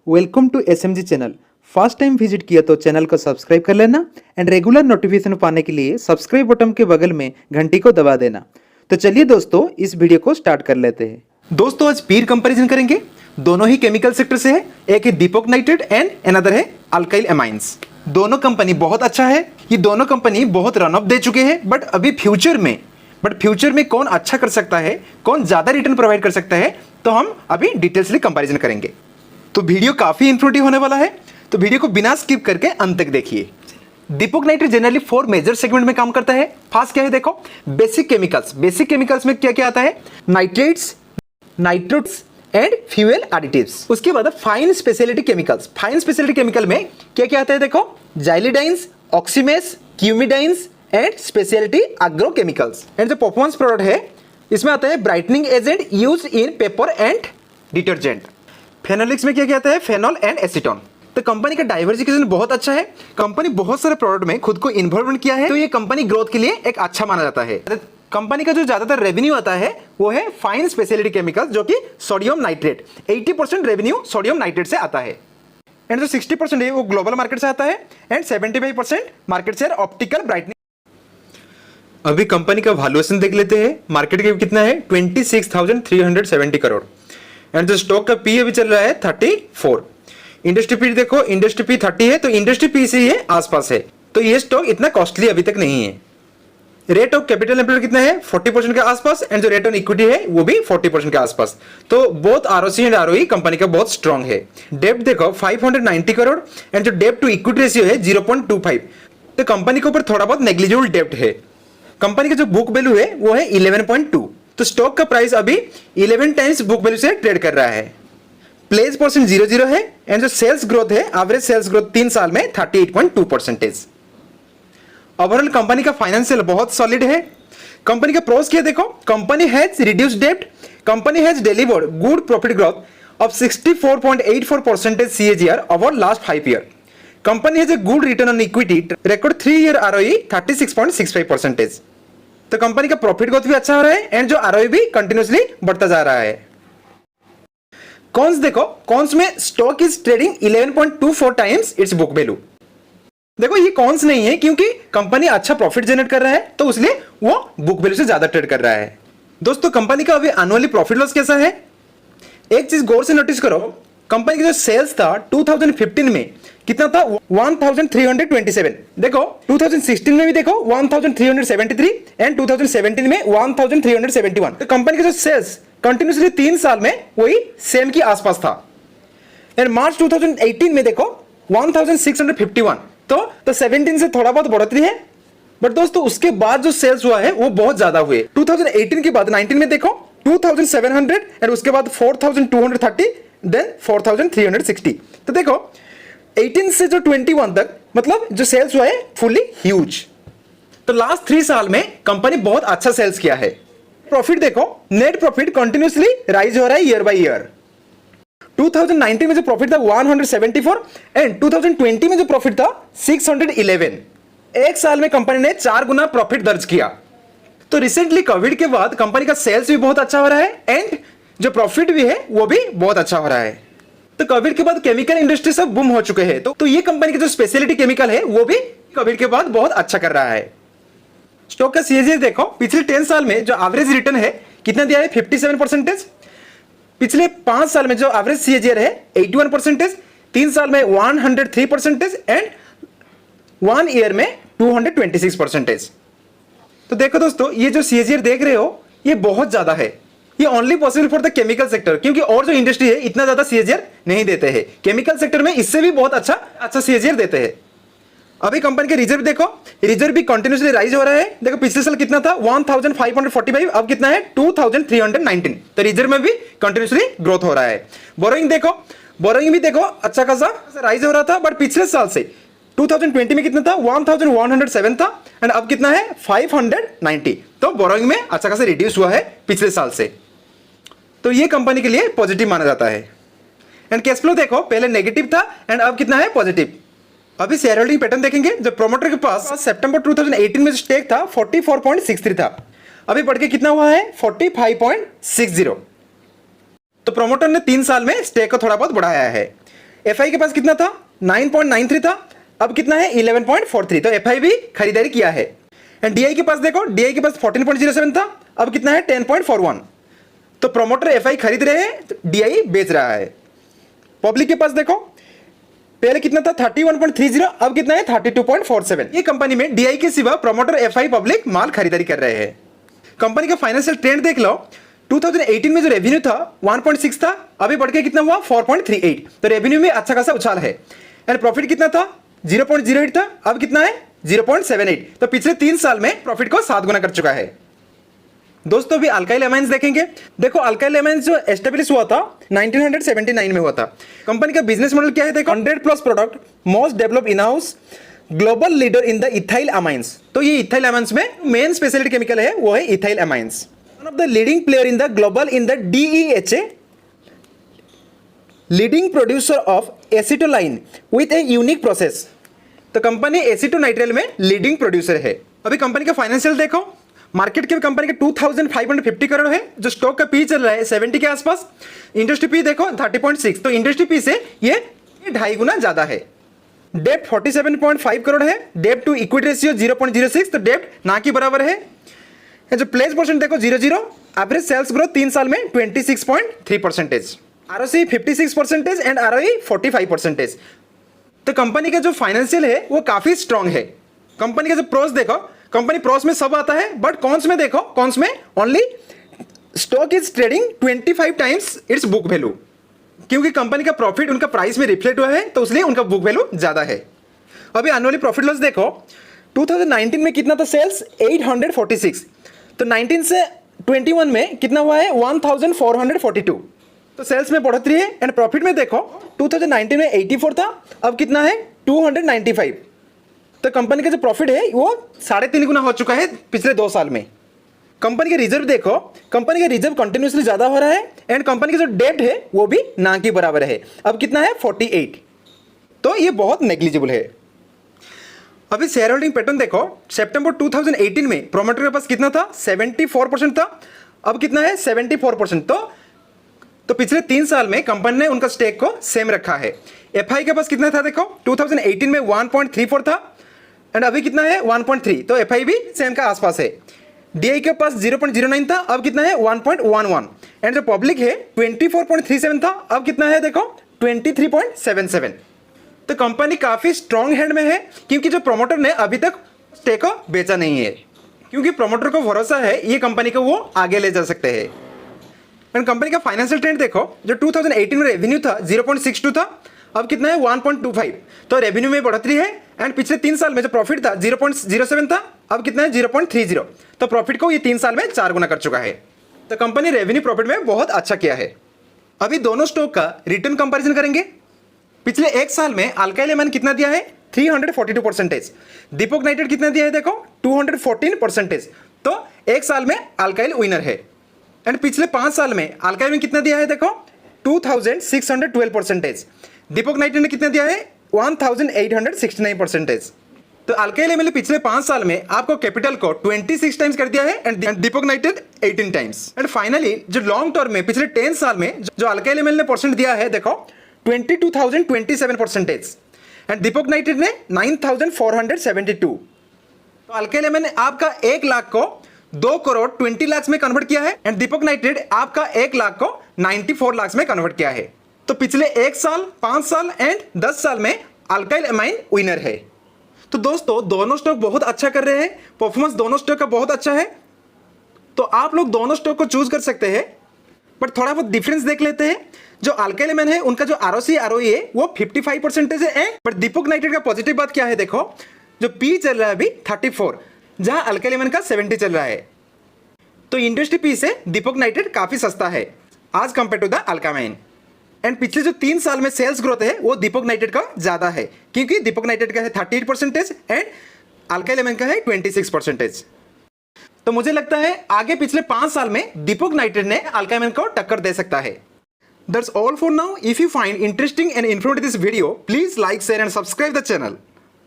Welcome to SMG channel. First time visit किया तो channel को सब्सक्राइब कर लेना एंड रेगुलर नोटिफिकेशन पाने के लिए सब्सक्राइब बटन के बगल में घंटी को दबा देना। तो चलिए दोस्तों इस वीडियो को स्टार्ट कर लेते हैं। दोस्तों आज पीर कंपैरिजन करेंगे। दोनों ही केमिकल सेक्टर से है, एक है दीपक नाइट्रेट एंड अनदर है अल्काइल एमाइंस। दोनों कंपनी बहुत अच्छा है, ये दोनों कंपनी बहुत रन अप दे चुके हैं। बट फ्यूचर में कौन अच्छा कर सकता है, कौन ज्यादा रिटर्न प्रोवाइड कर सकता है, तो हम अभी डिटेल्सली कंपैरिजन करेंगे। तो वीडियो काफी इंफॉर्मेटिव होने वाला है, तो वीडियो को बिना स्किप करके अंत तक देखिए। दीपक नाइट्रेट जनरली 4 मेजर सेगमेंट में काम करता है। फर्स्ट क्या है देखो, बेसिक केमिकल्स में क्या क्या आता है, नाइट्रेट्स, नाइट्रोट्स एंड फ्यूएल एडिटिव्स। उसके बाद फाइन स्पेशलिटी केमिकल में क्या क्या आता है देखो, जाइलिडाइंस, ऑक्सीमेस, क्यूमिडाइंस एंड स्पेशलिटी एग्रोकेमिकल्स। एंड जो परफॉर्मेंस प्रोडक्ट है इसमें आता है brightening agent use in paper and detergent. Phenolics में क्या क्या आता है, फेनॉल एंड एसीटोन। तो कंपनी का डाइवर्सिफिकेशन बहुत अच्छा है। कंपनी बहुत सारे प्रोडक्ट में खुद को इन्वॉल्वमेंट किया है, तो ये कंपनी ग्रोथ के लिए एक अच्छा माना जाता है। कंपनी का जो ज्यादातर रेवेन्यू आता है वो है फाइन स्पेशलिटी केमिकल्स, जो कि sodium nitrate. 80% revenue sodium nitrate से आता है एंड जो 60% है वो ग्लोबल मार्केट से आता है and 75% market share optical brightening. अभी कंपनी का वैल्यूएशन देख लेते हैं। मार्केट कैप कितना है, 26,370 करोड़ एंड जो स्टॉक का पी अभी चल रहा है 34। इंडस्ट्री पी देखो, इंडस्ट्री पी 30 है, तो इंडस्ट्री पी से ये आसपास है, तो ये स्टॉक इतना कॉस्टली अभी तक नहीं है। रेट ऑफ कैपिटल एम्प्लॉयड कितना है, 40% के आसपास एंड जो रेट ऑन इक्विटी है वो भी 40% के आसपास। तो both ROC and ROE company का बहुत स्ट्रांग है। डेब्ट देखो 590 करोड़ एंड जो डेब्ट टू इक्विटी रेशियो है 0.25, तो कंपनी के ऊपर थोड़ा बहुत नेग्लिजिबल डेब्ट है। कंपनी का जो बुक वैल्यू है वो है 11.2, तो स्टॉक का प्राइस अभी 11 टाइम्स बुक वैल्यू से ट्रेड कर रहा है। प्लेस परसेंट 0.0 है एंड जो सेल्स ग्रोथ है, एवरेज सेल्स ग्रोथ 3 साल में 38.2%। ओवरऑल कंपनी का फाइनेंशियल बहुत सॉलिड है। कंपनी का प्रोस क्या देखो, कंपनी हैज रिड्यूस्ड डेब्ट, company has delivered good profit growth of 64.84% CAGR over last 5 year. Company has a good return on equity, record 3 year ROE 36.65%। तो कंपनी का profit growth भी अच्छा हो रहा है एंड जो ROE भी कंटिन्यूअसली बढ़ता जा रहा है। कॉन्स देखो, कॉन्स में stock is trading 11.24 times it's book value. देखो ये कॉन्स नहीं है, क्योंकि कंपनी अच्छा प्रॉफिट जनरेट कर रहा है, तो इसलिए वो बुक वैल्यू से ज्यादा ट्रेड कर रहा है। दोस्तों कंपनी का अभी एनुअली प्रॉफिट लॉस कैसा है, एक चीज गौर से नोटिस करो। कंपनी का जो सेल्स था 2015 में कितना था, 1327। देखो 2016 में भी देखो 1373 एंड 2017 में 1371। तो कंपनी का जो सेल्स कंटिन्यूसली 3 साल में वही सेम की आसपास था। एंड मार्च 2018 में देखो 1651, तो 17 से थोड़ा बहुत बढ़ोतरी है। बट दोस्तों उसके बाद जो सेल्स हुआ है वो बहुत ज्यादा हुए। 2018 के बाद 19 में देखो 2700 एंड उसके बाद 4230 देन 4360। तो देखो 18 से जो 21 तक मतलब जो सेल्स हुआ है फुली ह्यूज। तो लास्ट 3 साल में कंपनी बहुत अच्छा सेल्स किया है। प्रॉफिट देखो, नेट प्रॉफिट कंटिन्यूअसली राइज हो रहा है ईयर बाय ईयर। 2019 में जो प्रॉफिट था 174 एंड 2020 में जो प्रॉफिट था 611। एक साल में कंपनी ने 4 गुना प्रॉफिट दर्ज किया। तो रिसेंटली कोविड के बाद कंपनी का सेल्स भी बहुत अच्छा हो रहा है एंड जो प्रॉफिट भी है वो भी बहुत अच्छा हो रहा है। तो कोविड के बाद केमिकल इंडस्ट्री सब बूम हो चुके हैं, तो ये कंपनी की जो स्पेशलिटी केमिकल है वो भी कोविड के बाद बहुत अच्छा कर रहा है। स्टॉक का CAGR देखो, पिछले 10 साल में जो एवरेज रिटर्न है कितना दिया है, 57%। पिछले 5 साल में जो एवरेज CAGR है 81%, 3 साल में 103% एंड 1 ईयर में 226%। तो देखो दोस्तों ये जो CAGR देख रहे हो ये बहुत ज्यादा है। ये only possible for the chemical sector, क्योंकि और जो इंडस्ट्री है इतना ज्यादा CAGR नहीं देते हैं। केमिकल सेक्टर में इससे भी बहुत अच्छा CAGR देते हैं। अभी कंपनी के रिजर्व देखो, रिजर्व भी कंटिन्यूअसली राइज हो रहा है। देखो पिछले साल कितना था 1545, अब कितना है 2319। तो रिजर्व में भी कंटिन्यूअसली ग्रोथ हो रहा है। बोरोइंग देखो, बोरोइंग भी देखो अच्छा खासा राइज हो रहा था, बट पिछले साल से 2020 में कितना था 1107 था एंड अब कितना है 590। तो बोरोइंग में अच्छा खासा रिड्यूस हुआ है पिछले साल से, तो ये कंपनी के लिए पॉजिटिव माना जाता है। एंड कैश फ्लो देखो, पहले नेगेटिव था एंड अब कितना है पॉजिटिव। अभी शेयर होल्डिंग पैटर्न देखेंगे। जब प्रोमोटर के पास सितंबर 2018 में स्टेक था 44.63 था, अभी बढ़ के कितना हुआ है 45.60। तो प्रोमोटर ने 3 साल में स्टेक को थोड़ा बहुत बढ़ाया है। FI के पास कितना था 9.93 था, अब कितना है 11.43, तो FI भी खरीदारी किया है। एंड DI के पास देखो, DI के पास 14.07 था, अब कितना है 10.41, तो प्रोमोटर FI खरीद रहे हैं, तो DI बेच रहा है। पब्लिक के पास देखो, पहले कितना था 31.30, अब कितना है 32.47। ये कंपनी में DI के सिवा प्रोमोटर FI पब्लिक माल खरीदारी कर रहे हैं। कंपनी का फाइनेंशियल ट्रेंड देख लो, 2018 में जो रेवेन्यू था 1.6 था, अभी बढ़ के कितना हुआ 4.38, तो रेवेन्यू में अच्छा खासा उछाल है। एंड प्रॉफिट कितना था 0.08 था, अब कितना है 0.78, तो पिछले 3 साल में प्रॉफिट को 7 गुना कर चुका है। दोस्तों अभी अल्काइल अमाइंस देखेंगे। देखो अल्काइल अमाइंस जो एस्टेब्लिश हुआ था 1979 में हुआ था। कंपनी का बिजनेस मॉडल क्या है देखो, 100+ product, most develop in house, global leader in the ethyl amines. तो ये इथाइल अमाइंस में मेन स्पेशलिटी केमिकल है वो है ethyl amines. One of the leading player in the global in the DEHA, leading producer of एसिटोलाइन with a unique process. तो company acetonitrile में leading producer है। अभी कंपनी का फाइनेंशियल देखो, मार्केट के कंपनी के 2550 करोड़ है, जो स्टॉक का पी चल रहा है 70 के आसपास। इंडस्ट्री पी देखो 30.6, तो इंडस्ट्री पी से ये 2.5 गुना ज्यादा है। डेप्ट 47.5 करोड़ है, डेप्ट टू इक्विटी रेशियो 0.06, तो डेप्ट ना की बराबर है। जो प्लेस परसेंट देखो 0.0, एवरेज सेल्स ग्रोथ 3 साल में 26.3%, ROC 56% एंड ROE 45%। तो कंपनी का जो फाइनेंशियल है वो काफी स्ट्रांग है। कंपनी का जो प्रोस देखो, कंपनी प्रोस में सब आता है, बट कॉन्स में देखो, कॉन्स में only stock is trading 25 times it's book value, क्योंकि कंपनी का प्रॉफिट उनका प्राइस में रिफ्लेक्ट हुआ है, तो इसलिए उनका बुक वैल्यू ज्यादा है। अभी एनुअली प्रॉफिट लॉस देखो, 2019 में कितना था सेल्स 846, तो 19 से 21 में कितना हुआ है 1442, तो सेल्स में बढ़ोतरी है। एंड प्रॉफिट में देखो 2019 में 84 था, अब कितना है 295, तो कंपनी का जो प्रॉफिट है वो 3.5 गुना हो चुका है पिछले 2 साल में। कंपनी के रिजर्व देखो, कंपनी का रिजर्व कंटिन्यूसली ज्यादा हो रहा है, एंड कंपनी का जो डेट है वो भी ना के बराबर है, अब कितना है 48, तो ये बहुत नेग्लिजिबल है। अभी शेयर होल्डिंग पैटर्न देखो, सितंबर 2018 में प्रोमोटर के पास कितना था 74% था, अब कितना है 74%, तो पिछले 3 साल में कंपनी ने उनका स्टेक को सेम रखा है। FI के पास कितना था देखो, 2018 में 1.34 था, एंड अभी कितना है 1.3, तो FI भी सेम का आसपास है। DI के पास 0.09 था, अब कितना है 1.11, एंड जो पब्लिक है 24.37 था, अब कितना है देखो 23.77, तो कंपनी काफी स्ट्रॉन्ग हैंड में है, क्योंकि जो प्रोमोटर ने अभी तक स्टेक को बेचा नहीं है, क्योंकि प्रोमोटर को भरोसा है ये कंपनी को वो आगे ले जा सकते हैं। एंड कंपनी का फाइनेंशियल ट्रेंड देखो, जो 2018 में रेवेन्यू था 0.62 था, अब कितना है 1.25, तो रेवेन्यू में बढ़ोतरी है। एंड पिछले 3 साल में जो प्रॉफिट था 0.07 था, अब कितना है 0.30, तो प्रॉफिट को ये 3 साल में 4 गुना कर चुका है। तो कंपनी रेवेन्यू प्रॉफिट में बहुत अच्छा किया है। अभी दोनों स्टॉक का रिटर्न कंपैरिजन करेंगे। पिछले 1 साल में अल्काइल अमाइन कितना दिया है 342%, दीपक नाइट्रेट कितना दिया है देखो 214%, तो 1 साल में अल्काइल विनर है। एंड पिछले 5 साल में अल्काइल में कितना दिया है देखो 2612%, दीपक नाइट्रेट ने कितना दिया है 1869%। तो अल्काइल एमएल पिछले 5 साल में आपको कैपिटल को 26 टाइम्स कर दिया है, and Deepak nitrate 18 times. And finally जो लॉन्ग टर्म में पिछले 10 साल में जो अल्काइल एमएल ने परसेंट दिया है देखो 22,027%, एंड दीपक नाइट्रेट ने 9,472। तो अल्काइल एमएल ने आपका 1 लाख को 2 करोड़ 20 लाख में कन्वर्ट किया है, एंड दीपक नाइट्रेट आपका 1 लाख को 94 लाख में कन्वर्ट किया है। तो पिछले 1 साल, 5 साल एंड 10 साल में अल्काइल अमाइन विनर है। तो दोस्तों दोनों स्टॉक बहुत अच्छा कर रहे हैं, परफॉर्मेंस दोनों स्टॉक का बहुत अच्छा है, तो आप लोग दोनों स्टॉक को चूज कर सकते हैं, बट थोड़ा बहुत डिफरेंस देख लेते हैं। जो अल्काइल अमाइन है उनका जो ROC ROE है वो 55% है, बट दीपक नाइट्रेट का पॉजिटिव बात क्या है देखो, जो पी चल रहा है अभी 34, जहां अल्काइल अमाइन का 70 चल रहा है, तो इंडस्ट्री पी से दीपक नाइट्रेट काफी सस्ता है आज कंपेयर टू द अल्कामाइन। एंड पिछले जो 3 साल में सेल्स ग्रोथ है वो दीपक नाइट्रेट का ज्यादा है, क्योंकि दीपक नाइट्रेट का है 38% एंड अल्काइल अमाइन का है 26%। तो मुझे लगता है आगे पिछले 5 साल में दीपक नाइट्रेट ने अल्काइल अमाइन को टक्कर दे सकता है। That's all for now. If you find interesting and informative this video, please like, share and subscribe the channel.